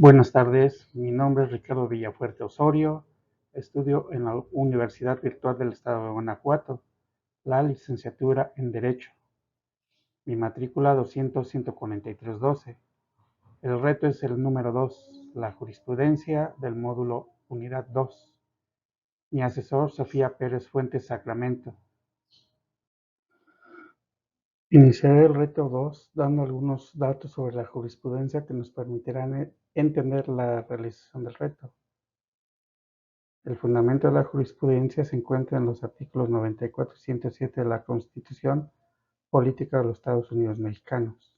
Buenas tardes, mi nombre es Ricardo Villafuerte Osorio, estudio en la Universidad Virtual del Estado de Guanajuato, la licenciatura en Derecho, mi matrícula 200-143-12. El reto es el número 2, la jurisprudencia del módulo Unidad 2. Mi asesor, Sofía Pérez Fuentes Sacramento. Iniciaré el reto 2 dando algunos datos sobre la jurisprudencia que nos permitirán entender la realización del reto. El fundamento de la jurisprudencia se encuentra en los artículos 94 y 107 de la Constitución Política de los Estados Unidos Mexicanos.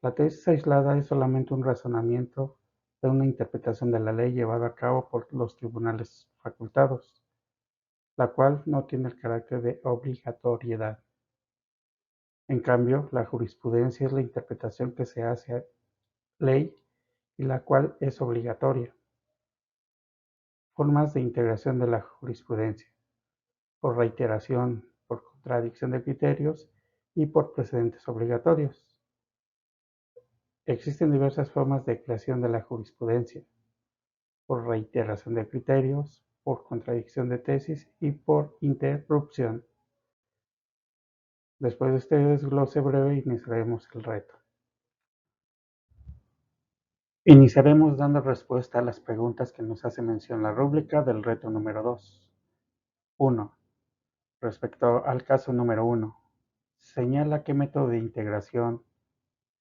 La tesis aislada es solamente un razonamiento de una interpretación de la ley llevada a cabo por los tribunales facultados, la cual no tiene el carácter de obligatoriedad. En cambio, la jurisprudencia es la interpretación que se hace a ley y la cual es obligatoria. Formas de integración de la jurisprudencia: por reiteración, por contradicción de criterios y por precedentes obligatorios. Existen diversas formas de creación de la jurisprudencia: por reiteración de criterios, por contradicción de tesis y por interrupción. Después de este desglose breve, iniciaremos el reto. Iniciaremos dando respuesta a las preguntas que nos hace mención la rúbrica del reto número 2. 1. Respecto al caso número 1, señala qué método de integración,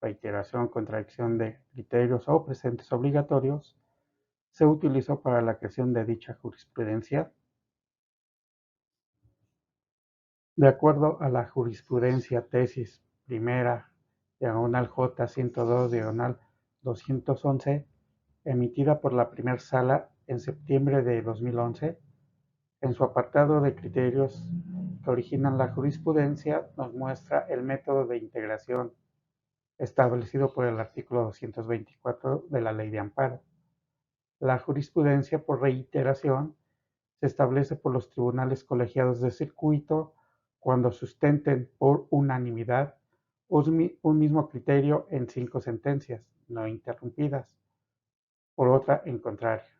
reiteración, contradicción de criterios o precedentes obligatorios se utilizó para la creación de dicha jurisprudencia. De acuerdo a la jurisprudencia tesis primera, diagonal J 102, diagonal 211, emitida por la primera sala en septiembre de 2011, en su apartado de criterios que originan la jurisprudencia, nos muestra el método de integración establecido por el artículo 224 de la Ley de Amparo. La jurisprudencia por reiteración se establece por los tribunales colegiados de circuito cuando sustenten por unanimidad un mismo criterio en 5 sentencias no interrumpidas, por otra en contrario.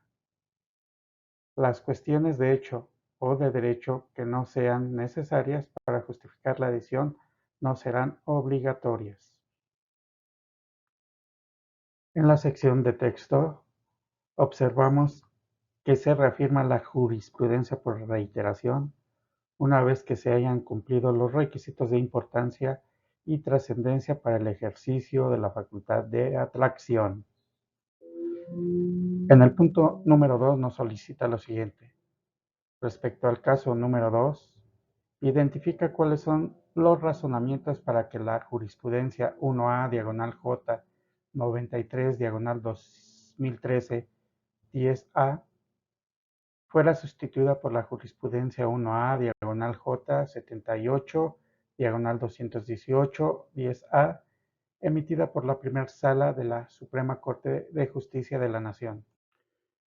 Las cuestiones de hecho o de derecho que no sean necesarias para justificar la decisión no serán obligatorias. En la sección de texto observamos que se reafirma la jurisprudencia por reiteración una vez que se hayan cumplido los requisitos de importancia y trascendencia para el ejercicio de la facultad de atracción. En el punto número 2 nos solicita lo siguiente. Respecto al caso número 2, identifica cuáles son los razonamientos para que la jurisprudencia 1A, diagonal J, 93, diagonal 2013, 10A, fuera sustituida por la jurisprudencia 1A, diagonal J, 78, diagonal 218, 10A, emitida por la primera sala de la Suprema Corte de Justicia de la Nación.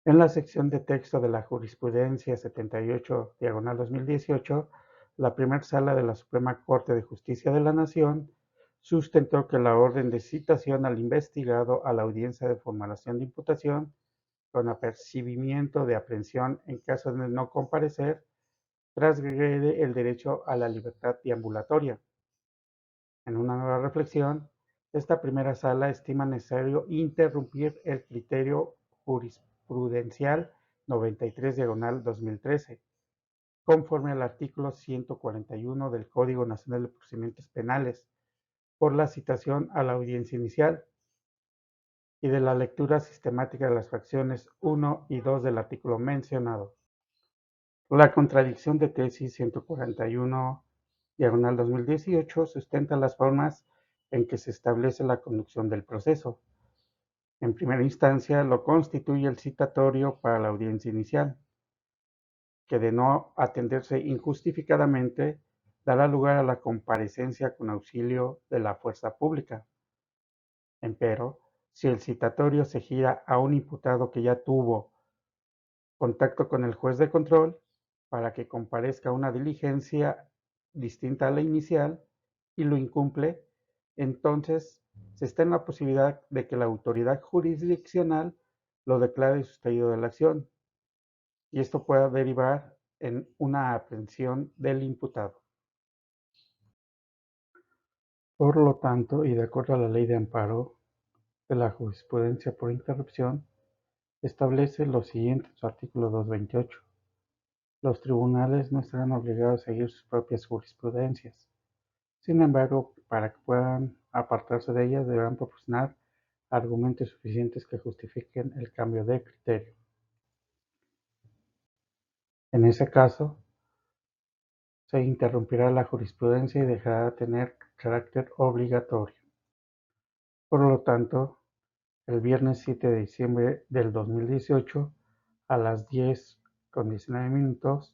En la sección de texto de la jurisprudencia 78, diagonal 2018, la primera sala de la Suprema Corte de Justicia de la Nación sustentó que la orden de citación al investigado a la audiencia de formulación de imputación con apercibimiento de aprehensión en caso de no comparecer, transgrede el derecho a la libertad deambulatoria. En una nueva reflexión, esta primera sala estima necesario interrumpir el criterio jurisprudencial 93, diagonal 2013, conforme al artículo 141 del Código Nacional de Procedimientos Penales, por la citación a la audiencia inicial y de la lectura sistemática de las fracciones 1 y 2 del artículo mencionado. La contradicción de tesis 141, diagonal 2018, sustenta las formas en que se establece la conducción del proceso. En primera instancia, lo constituye el citatorio para la audiencia inicial, que de no atenderse injustificadamente, dará lugar a la comparecencia con auxilio de la fuerza pública. Empero, si el citatorio se gira a un imputado que ya tuvo contacto con el juez de control para que comparezca a una diligencia distinta a la inicial y lo incumple, entonces se está en la posibilidad de que la autoridad jurisdiccional lo declare suspendido de la acción, y esto pueda derivar en una aprehensión del imputado. Por lo tanto, y de acuerdo a la Ley de Amparo de la Jurisprudencia por Interrupción, establece lo siguiente en su artículo 228. Los tribunales no estarán obligados a seguir sus propias jurisprudencias. Sin embargo, para que puedan apartarse de ellas, deberán proporcionar argumentos suficientes que justifiquen el cambio de criterio. En ese caso, se interrumpirá la jurisprudencia y dejará de tener carácter obligatorio. Por lo tanto, el viernes 7 de diciembre del 2018, a las 10:19,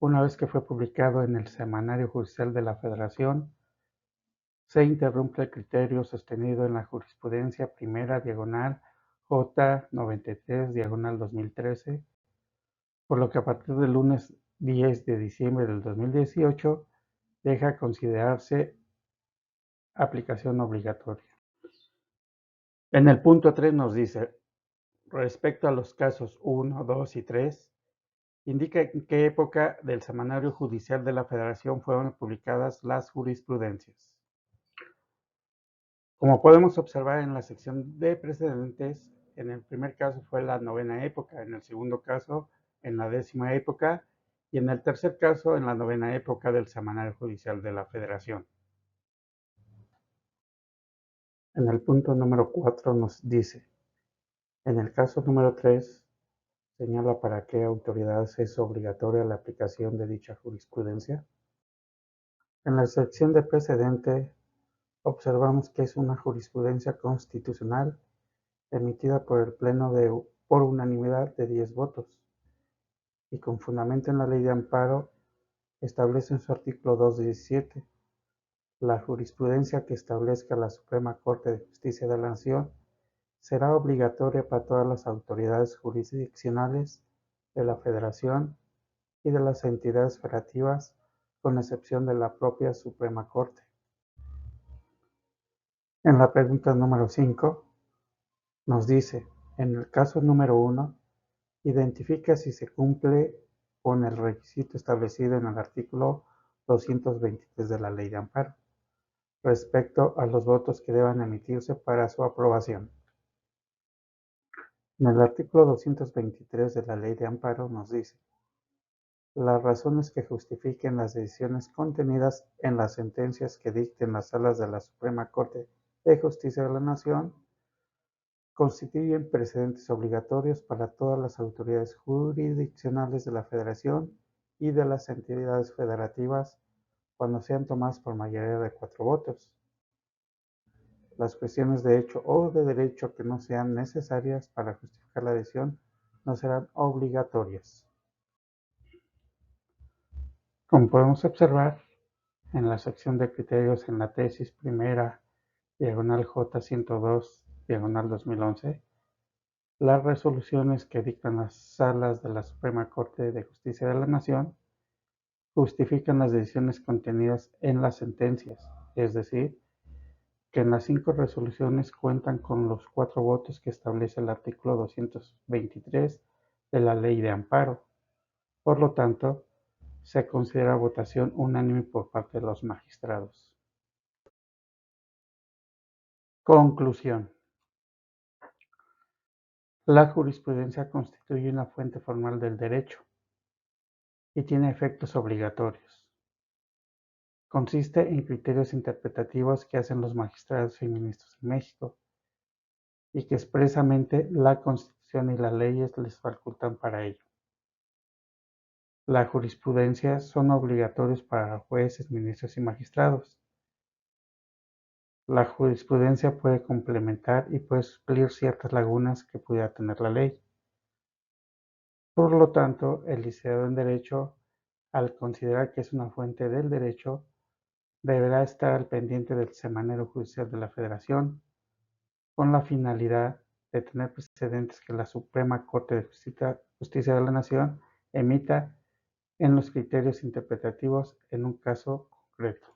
una vez que fue publicado en el Semanario Judicial de la Federación, se interrumpe el criterio sostenido en la jurisprudencia primera diagonal J 93 diagonal 2013, por lo que a partir del lunes 10 de diciembre del 2018 deja de considerarse aplicación obligatoria. En el punto 3 nos dice, respecto a los casos 1, 2 y 3, indica en qué época del Semanario Judicial de la Federación fueron publicadas las jurisprudencias. Como podemos observar en la sección de precedentes, en el primer caso fue la 9ª época, en el segundo caso en la 10ª época y en el tercer caso en la 9ª época del Semanario Judicial de la Federación. En el punto número 4 nos dice, en el caso número 3, señala para qué autoridades es obligatoria la aplicación de dicha jurisprudencia. En la sección de precedente observamos que es una jurisprudencia constitucional emitida por el Pleno por unanimidad de 10 votos y con fundamento en la Ley de Amparo establece en su artículo 217 la jurisprudencia que establezca la Suprema Corte de Justicia de la Nación será obligatoria para todas las autoridades jurisdiccionales de la Federación y de las entidades federativas, con excepción de la propia Suprema Corte. En la pregunta número 5 nos dice, en el caso número 1, identifica si se cumple con el requisito establecido en el artículo 223 de la Ley de Amparo, respecto a los votos que deban emitirse para su aprobación. En el artículo 223 de la Ley de Amparo nos dice, las razones que justifiquen las decisiones contenidas en las sentencias que dicten las salas de la Suprema Corte de Justicia de la Nación constituyen precedentes obligatorios para todas las autoridades jurisdiccionales de la Federación y de las entidades federativas cuando sean tomadas por mayoría de 4 votos. Las cuestiones de hecho o de derecho que no sean necesarias para justificar la decisión no serán obligatorias. Como podemos observar, en la sección de criterios en la tesis primera, diagonal J102, diagonal 2011, las resoluciones que dictan las salas de la Suprema Corte de Justicia de la Nación justifican las decisiones contenidas en las sentencias, es decir, que en las 5 resoluciones cuentan con los 4 votos que establece el artículo 223 de la Ley de Amparo. Por lo tanto, se considera votación unánime por parte de los magistrados. Conclusión. La jurisprudencia constituye una fuente formal del derecho y tiene efectos obligatorios. Consiste en criterios interpretativos que hacen los magistrados y ministros en México y que expresamente la Constitución y las leyes les facultan para ello. La jurisprudencia son obligatorios para jueces, ministros y magistrados. La jurisprudencia puede complementar y puede suplir ciertas lagunas que pudiera tener la ley. Por lo tanto, el licenciado en Derecho, al considerar que es una fuente del derecho, deberá estar al pendiente del Semanario Judicial de la Federación, con la finalidad de tener precedentes que la Suprema Corte de Justicia de la Nación emita en los criterios interpretativos en un caso concreto.